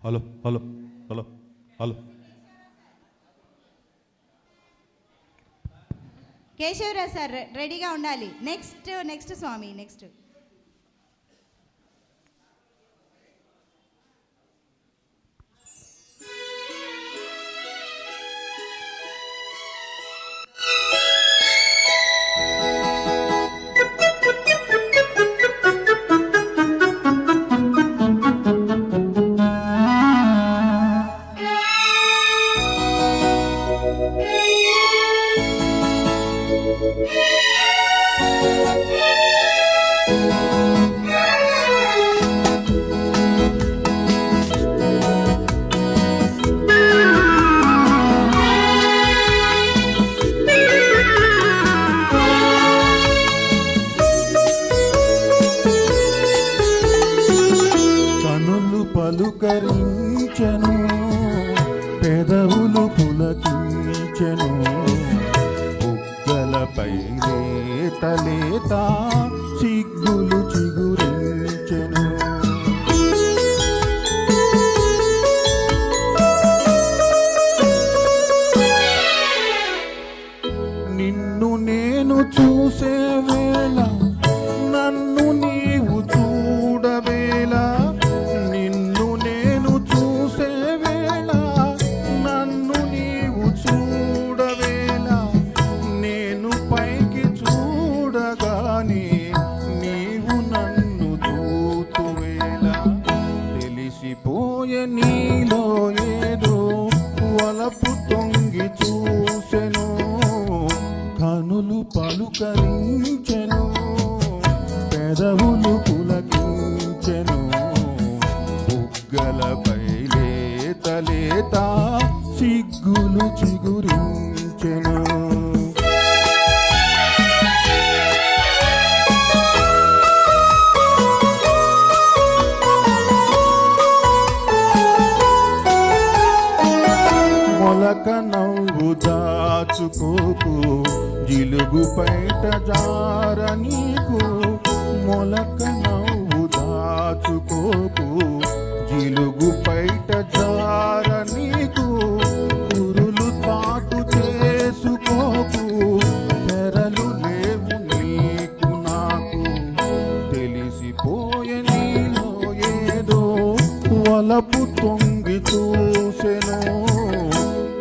Hello hello hello hello. Keshava Rao sir రెడీగా ఉండాలి. Next స్వామి next. పలుకరించెను, పెదవులు పులకించెను, బుగ్గలపై లేత లేత సిగ్గులు చిగురించెను. నిన్ను నేను చూసే వేళ నన్ను నీవు చూడవేళ, నిన్ను నేను చూసే వేళ నన్ను నీవు చూడవేళ, నేను పైకి చూడగానే నీవు నన్ను చూతువేళ, తెలిసిపోయే నీలో ఏదో వలపు తొంగి చూసెను, కనులు పలుకరించెను, పెదవులు పులకించెను, బుగ్గలపై లేత లేత సిగ్గులు చిగురించెను. మొలక నవ్వు దాచుకోకు, జిలుగు పైట జార నీకు, మొలక నవ్వు దాచుకోకు, జిలుగు పైట జార నీకు, కురులు తాటు చేసుకోకు, తెరలు లేవు నీకు నాకు, తెలిసిపోయే నీలో ఏదో వలపు తొంగి చూసెను,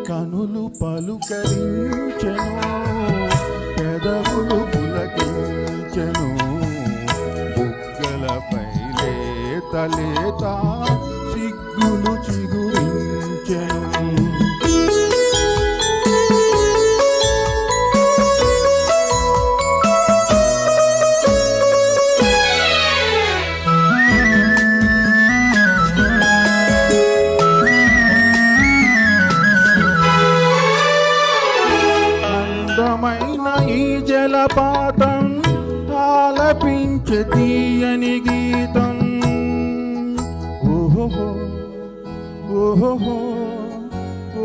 కనులు పలుకరించెను, పెదవులు పులకించెను, బుగ్గలపై లేత లేత సిగ్గులు చిగురించెను. అందమైన ఈ జలపాతం ఆలపించే తీయని గీతం, ఓహో ఓహో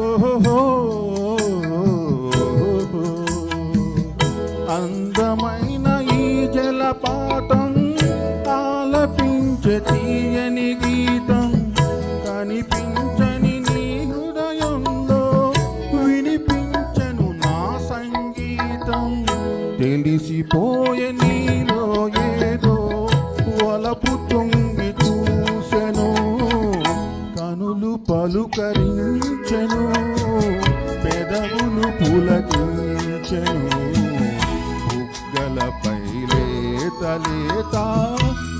ఓహో, అందమైన ఈ జలపాతం ఆలపించే తీయని గీతం, కనిపించని నీ హృదయంలో వినిపించను నా సంగీతం, తెలిసిపోయే నీలో ఏదో వలపు తొంగి చూసెను, కనులు పలుకరించెను, పెదవులు పులకించెను, బుగ్గలపై లేత లేత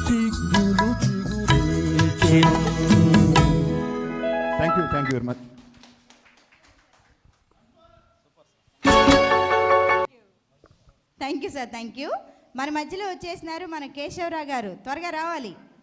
సిగ్గులు చిగురించెను. Thank you very much. Thank you sir, thank you. మన మధ్యలో వచ్చేసినారు మన కేశవరావు గారు, త్వరగా రావాలి.